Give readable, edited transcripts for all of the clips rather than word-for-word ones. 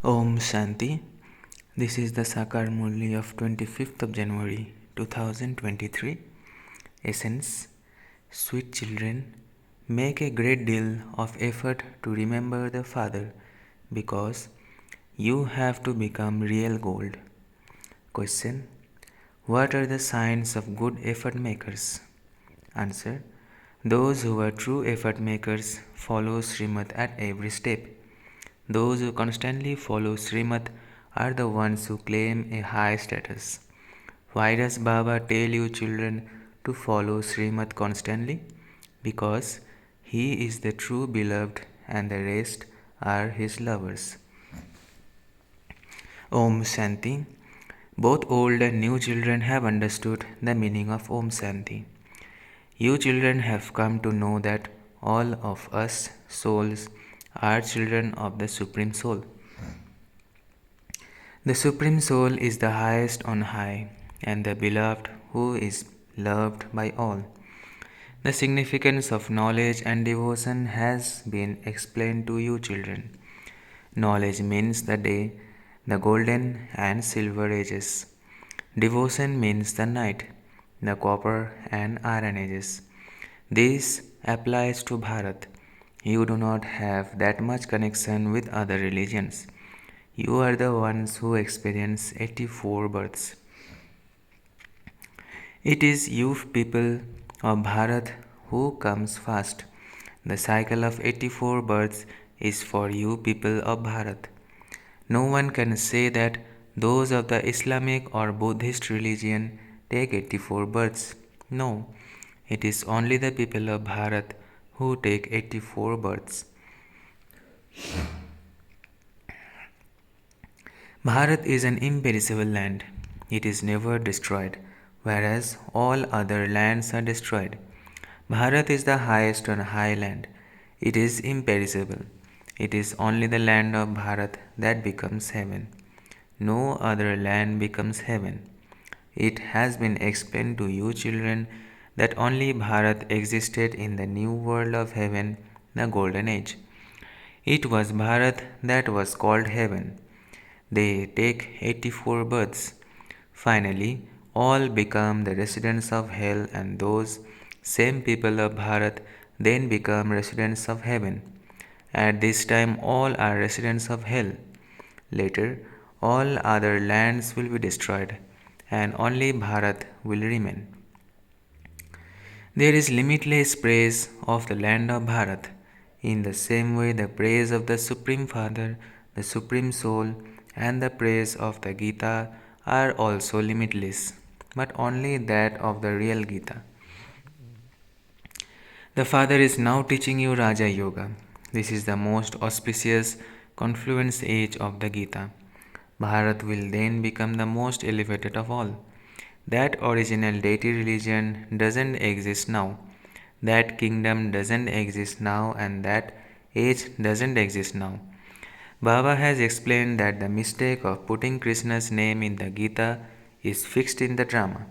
Om Shanti. This is the Sakar Murli of 25th of January 2023. Essence. Sweet children, make a great deal of effort to remember the Father because you have to become real gold. Question. What are the signs of good effort makers? Answer. Those who are true effort makers follow Srimad at every step. Those who constantly follow Srimad are the ones who claim a high status. Why does Baba tell you children to follow Srimad constantly? Because he is the true beloved and the rest are his lovers. Om Shanti. Both old and new children have understood the meaning of Om Shanti. You children have come to know that all of us souls are children of the Supreme Soul. The Supreme Soul is the highest on high and the beloved who is loved by all. The significance of knowledge and devotion has been explained to you children. Knowledge means the day, the golden and silver ages. Devotion means the night, the copper and iron ages. This applies to Bharat. You do not have that much connection with other religions. You are the ones who experience 84 births. It is you people of Bharat who comes first. The cycle of 84 births is for you people of Bharat. No one can say that those of the Islamic or Buddhist religion take 84 births. No, it is only the people of Bharat who take 84 births. Bharat is an imperishable land. It is never destroyed, whereas all other lands are destroyed. Bharat is the highest on high land. It is imperishable. It is only the land of Bharat that becomes heaven. No other land becomes heaven. It has been explained to you children that only Bharat existed in the new world of heaven, the golden age. It was Bharat that was called heaven. They take 84 births. Finally, all become the residents of hell, and those same people of Bharat then become residents of heaven. At this time, all are residents of hell. Later, all other lands will be destroyed, and only Bharat will remain. There is limitless praise of the land of Bharat. In the same way, the praise of the Supreme Father, the Supreme Soul, and the praise of the Gita are also limitless, but only that of the real Gita. The Father is now teaching you Raja Yoga. This is the most auspicious confluence age of the Gita. Bharat will then become the most elevated of all. That original deity religion doesn't exist now. That kingdom doesn't exist now, and that age doesn't exist now. Baba has explained that the mistake of putting Krishna's name in the Gita is fixed in the drama.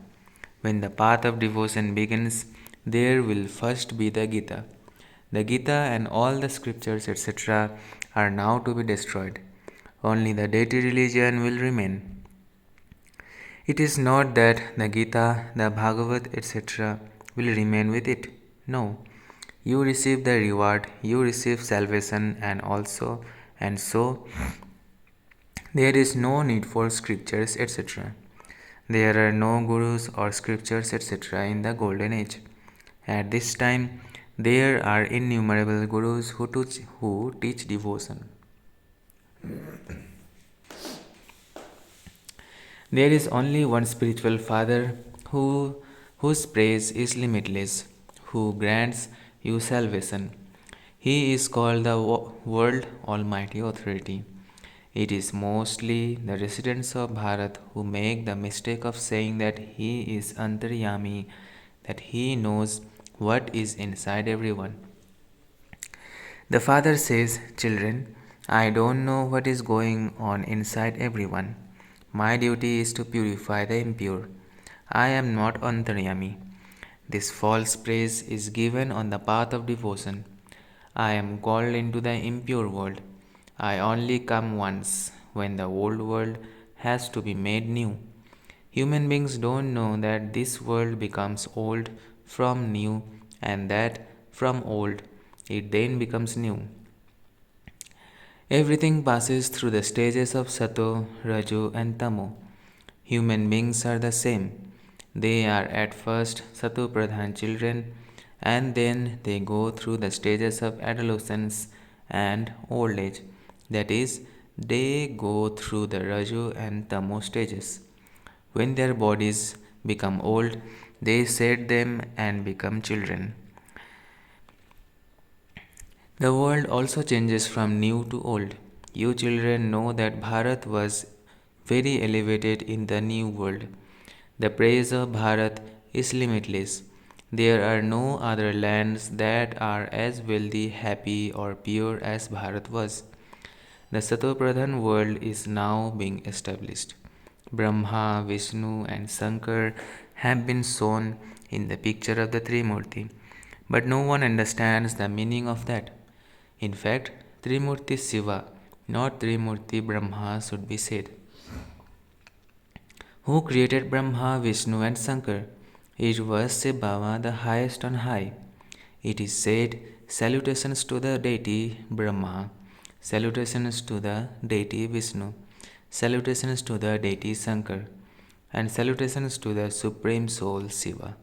When the path of devotion begins, there will first be the Gita. The Gita and all the scriptures, etc., are now to be destroyed. Only the deity religion will remain. It is not that the Gita, the Bhagavad, etc., will remain with it. No. You receive the reward, you receive salvation, and so there is no need for scriptures, etc. There are no gurus or scriptures, etc., in the golden age. At this time, there are innumerable gurus who teach devotion. There is only one spiritual Father whose praise is limitless, who grants you salvation. He is called the World Almighty Authority. It is mostly the residents of Bharat who make the mistake of saying that he is Antaryami, that he knows what is inside everyone. The Father says, children, I don't know what is going on inside everyone. My duty is to purify the impure. I am not Antaryami. This false praise is given on the path of devotion. I am called into the impure world. I only come once. when the old world has to be made new. Human beings don't know that this world becomes old from new and that from old it then becomes new. Everything passes through the stages of Sato, Raju, and Tamo. Human beings are the same. They are at first Sato Pradhan children and then they go through the stages of adolescence and old age. That is, they go through the Raju and Tamo stages. When their bodies become old, they shed them and become children. The world also changes from new to old. You children know that Bharat was very elevated in the new world. The praise of Bharat is limitless. There are no other lands that are as wealthy, happy, or pure as Bharat was. The Satopradhan world is now being established. Brahma, Vishnu, and Shankar have been shown in the picture of the Trimurti, but no one understands the meaning of that. In fact, Trimurti Shiva, not Trimurti Brahma, should be said. Who created Brahma, Vishnu, and Shankar? It was Shiv Baba, the highest on high. It is said, salutations to the deity Brahma, salutations to the deity Vishnu, salutations to the deity Shankar, and salutations to the Supreme Soul Shiva.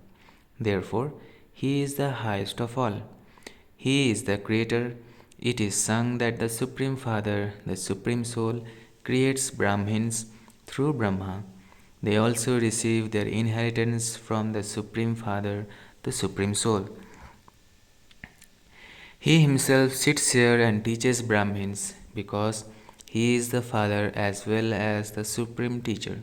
Therefore, he is the highest of all. He is the creator. It is sung that the Supreme Father, the Supreme Soul, creates Brahmins through Brahma. They also receive their inheritance from the Supreme Father, the Supreme Soul. He himself sits here and teaches Brahmins because he is the Father as well as the Supreme Teacher.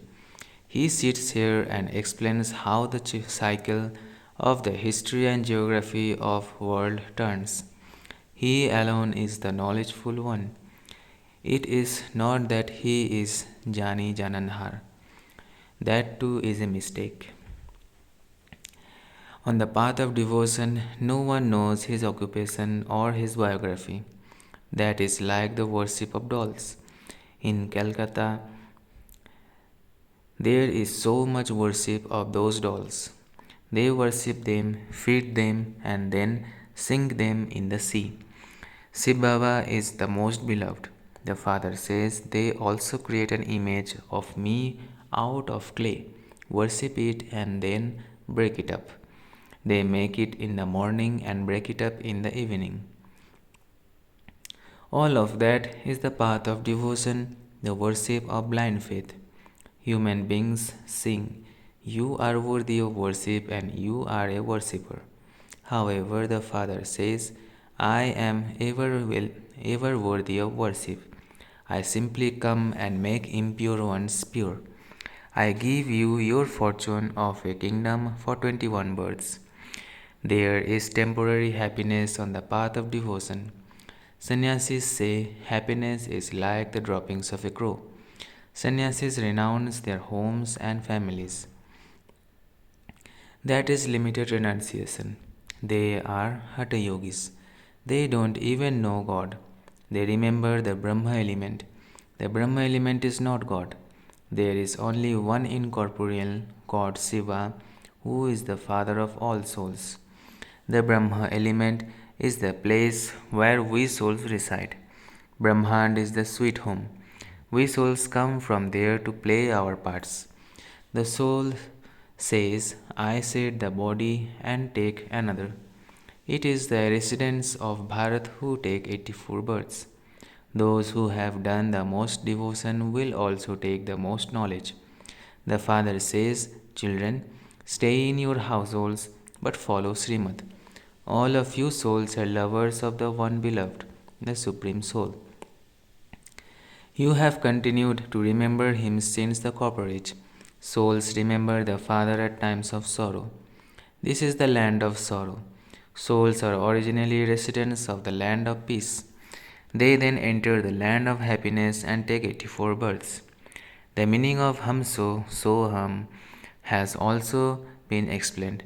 He sits here and explains how the cycle of the history and geography of world turns. He alone is the knowledgeful one. It is not that he is Jani Jananhar. That too is a mistake. On the path of devotion, no one knows his occupation or his biography. That is like the worship of dolls. In Calcutta, there is so much worship of those dolls. They worship them, feed them, and then sink them in the sea. Shiv Baba is the most beloved. The Father says, they also create an image of me out of clay, worship it, and then break it up. They make it in the morning and break it up in the evening. All of that is the path of devotion, the worship of blind faith. Human beings sing, you are worthy of worship and you are a worshipper. However, the Father says, I am ever worthy of worship. I simply come and make impure ones pure. I give you your fortune of a kingdom for 21 births. There is temporary happiness on the path of devotion. Sannyasis say happiness is like the droppings of a crow. Sannyasis renounce their homes and families. That is limited renunciation. They are Hatha yogis. They don't even know God. They remember the Brahma element. The Brahma element is not God. There is only one incorporeal God Shiva, who is the Father of all souls. The Brahma element is the place where we souls reside. Brahmand is the sweet home. We souls come from there to play our parts. The soul says, I shed the body and take another. It is the residents of Bharat who take 84 births. Those who have done the most devotion will also take the most knowledge. The Father says, children, stay in your households but follow Srimad. All of you souls are lovers of the one beloved, the Supreme Soul. You have continued to remember him since the copper age. Souls remember the Father at times of sorrow. This is the land of sorrow. Souls are originally residents of the land of peace. They then enter the land of happiness and take 84 births. The meaning of Hamso, So Ham, has also been explained.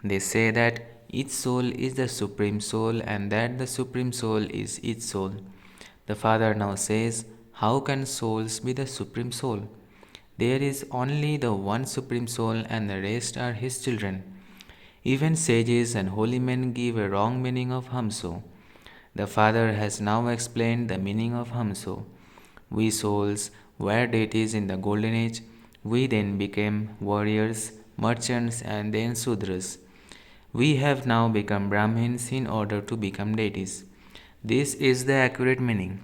They say that each soul is the Supreme Soul and that the Supreme Soul is each soul. The Father now says, how can souls be the supreme soul? There is only the one supreme soul, and the rest are his children. Even sages and holy men give a wrong meaning of Hamso. The Father has now explained the meaning of Hamso. We souls were deities in the Golden Age. We then became warriors, merchants, and then Sudras. We have now become Brahmins in order to become deities. This is the accurate meaning.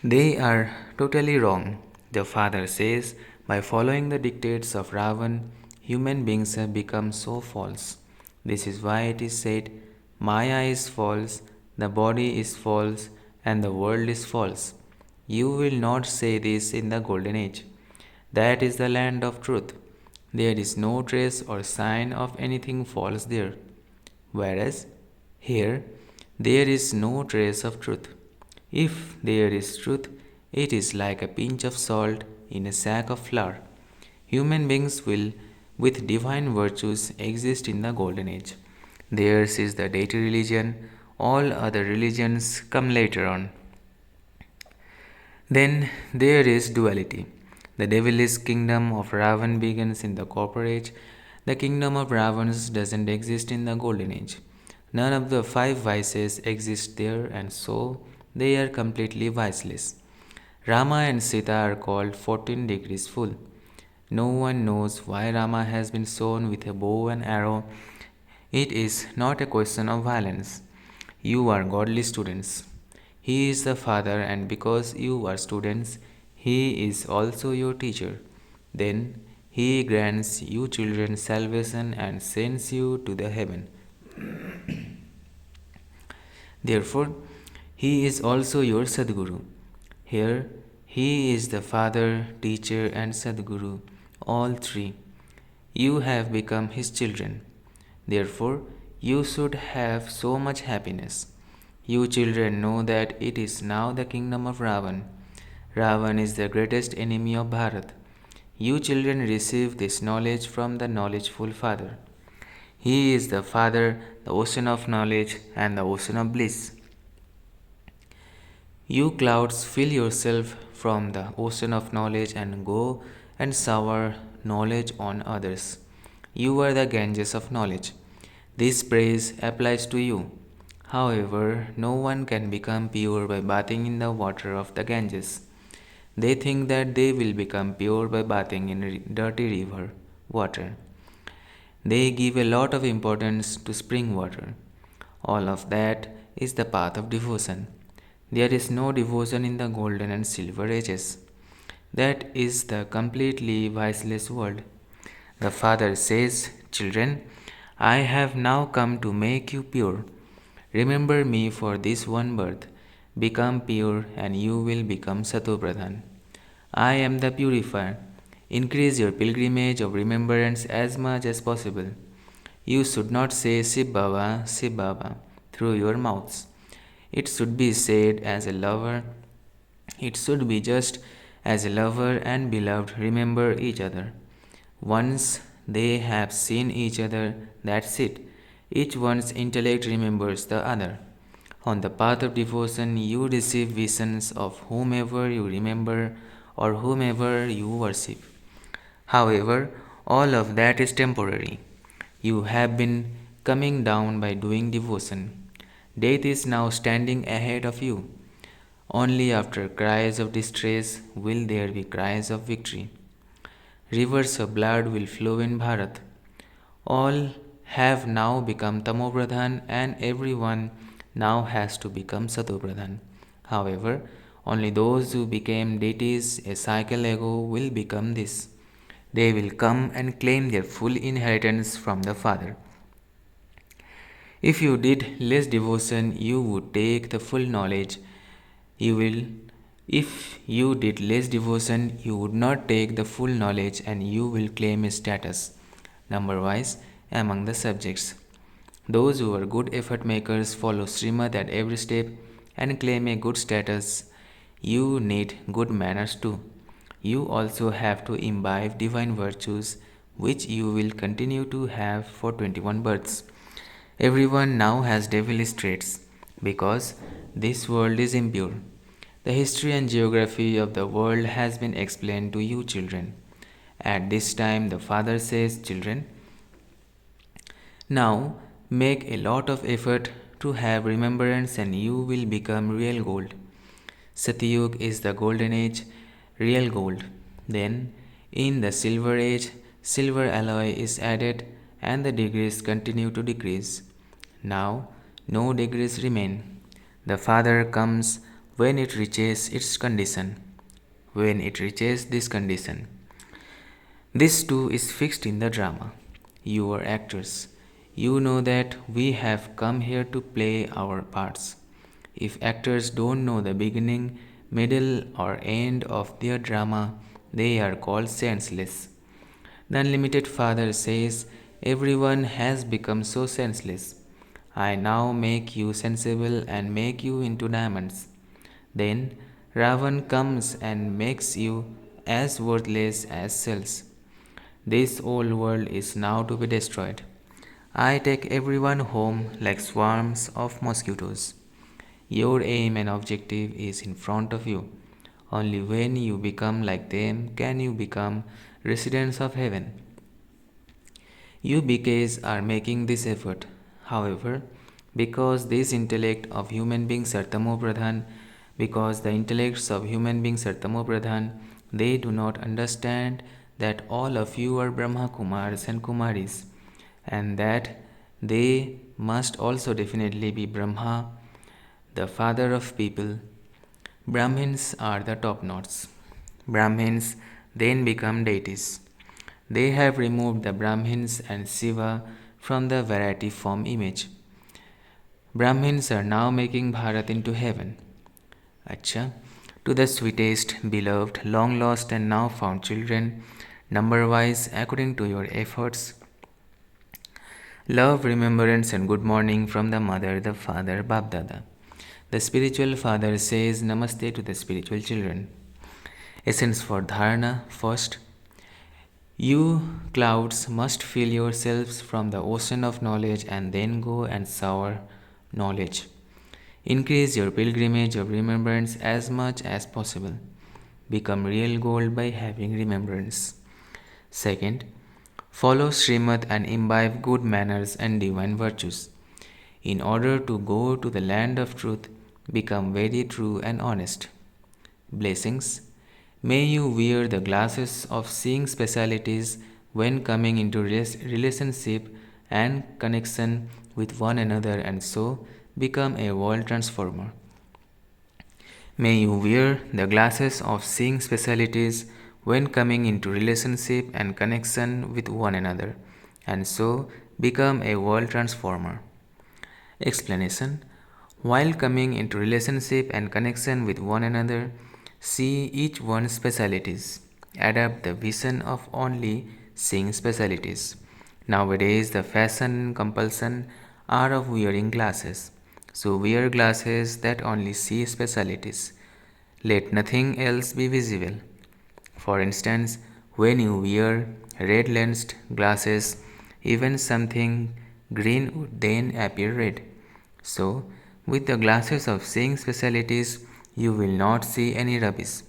They are totally wrong. The Father says, by following the dictates of Ravan, human beings have become so false. This is why it is said, Maya is false, the body is false, and the world is false. You will not say this in the Golden Age. That is the land of truth. There is no trace or sign of anything false there. Whereas here, there is no trace of truth. If there is truth, it is like a pinch of salt in a sack of flour. Human beings will, with divine virtues, exist in the Golden Age. Theirs is the deity religion, all other religions come later on. Then there is duality. The devilish kingdom of Ravan begins in the Copper Age. The kingdom of Ravans doesn't exist in the Golden Age. None of the five vices exist there, and so they are completely viceless. Rama and Sita are called 14 degrees full. No one knows why Rama has been sown with a bow and arrow. It is not a question of violence. You are godly students. He is the Father, and because you are students, He is also your teacher. Then He grants you children salvation and sends you to the heaven. Therefore, He is also your Sadguru. Here, He is the Father, Teacher, and Sadguru, all three. You have become His children. Therefore, you should have so much happiness. You children know that it is now the kingdom of Ravan. Ravan is the greatest enemy of Bharat. You children receive this knowledge from the knowledgeful Father. He is the Father, the ocean of knowledge, and the ocean of bliss. You clouds, fill yourself from the ocean of knowledge and go and shower knowledge on others. You are the Ganges of knowledge. This praise applies to you. However, no one can become pure by bathing in the water of the Ganges. They think that they will become pure by bathing in dirty river water. They give a lot of importance to spring water. All of that is the path of devotion. There is no devotion in the golden and silver ages. That is the completely viceless world. The Father says, Children, I have now come to make you pure. Remember me for this one birth. Become pure, and you will become Satopradhan. I am the purifier. Increase your pilgrimage of remembrance as much as possible. You should not say Shiv Baba through your mouths. It should be said as a lover. It should be just as a lover and beloved remember each other. Once they have seen each other, that's it. Each one's intellect remembers the other. On the path of devotion, you receive visions of whomever you remember or whomever you worship. However, all of that is temporary. You have been coming down by doing devotion. Death is now standing ahead of you. Only after cries of distress will there be cries of victory. Rivers of blood will flow in Bharat. All have now become Tamopradhan, and everyone now has to become Satopradhan. However, only those who became deities a cycle ago will become this. They will come and claim their full inheritance from the Father. If you did less devotion, you would take the full knowledge. If you did less devotion, you would not take the full knowledge, and you will claim a status, number wise, among the subjects. Those who are good effort makers follow Srimad at every step and claim a good status. You need good manners too. You also have to imbibe divine virtues, which you will continue to have for 21 births. Everyone now has devilish traits because this world is impure. The history and geography of the world has been explained to you, children. At this time, the father says, children, now make a lot of effort to have remembrance and you will become real gold. Satyug is the golden age, real gold. Then, in the silver age, silver alloy is added and the degrees continue to decrease. Now, no degrees remain. The Father comes when it reaches its condition. When it reaches this condition. This too is fixed in the drama. You are actors. You know that we have come here to play our parts. If actors don't know the beginning, middle, or end of their drama, they are called senseless. The Unlimited Father says, everyone has become so senseless. I now make you sensible and make you into diamonds. Then Ravan comes and makes you as worthless as cells. This old world is now to be destroyed. I take everyone home like swarms of mosquitoes. Your aim and objective is in front of you. Only when you become like them can you become residents of heaven. You BKs are making this effort. However, because this intellect of human beings are tamopradhan, because the intellects of human beings are tamopradhan, they do not understand that all of you are Brahma Kumars and Kumaris, and that they must also definitely be Brahma, the father of people. Brahmins are the top knots. Brahmins then become deities. They have removed the Brahmins and Shiva from the variety form image. Brahmins are now making Bharat into heaven. Acha. To the sweetest, beloved, long lost, and now found children, number wise, according to your efforts, love, remembrance, and good morning from the mother, the father, Babdada. The spiritual father says Namaste to the spiritual children. Essence for Dharana first. You clouds must fill yourselves from the ocean of knowledge and then go and sour knowledge. Increase your pilgrimage of remembrance as much as possible. Become real gold by having remembrance. Second, follow Srimad and imbibe good manners and divine virtues. In order to go to the land of truth, become very true and honest. Blessings. May you wear the glasses of seeing specialities when coming into relationship and connection with one another and so become a world transformer. May you wear the glasses of seeing specialities when coming into relationship and connection with one another and so become a world transformer. Explanation. While coming into relationship and connection with one another, see each one's specialities. Adapt the vision of only seeing specialities. Nowadays, the fashion and compulsion are of wearing glasses. So wear glasses that only see specialities. Let nothing else be visible. For instance, when you wear red lensed glasses, even something green would then appear red. So, with the glasses of seeing specialities, you will not see any rubbish,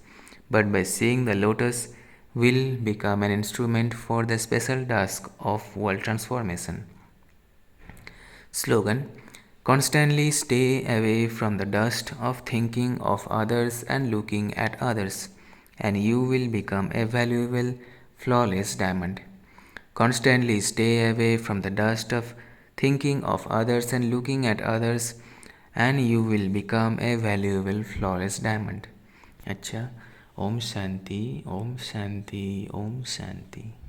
but by seeing the lotus, will become an instrument for the special task of world transformation. Slogan. Constantly stay away from the dust of thinking of others and looking at others, and you will become a valuable, flawless diamond. Constantly stay away from the dust of thinking of others and looking at others, and you will become a valuable, flawless diamond. अच्छा, ओम शांति, ओम शांति, ओम शांति.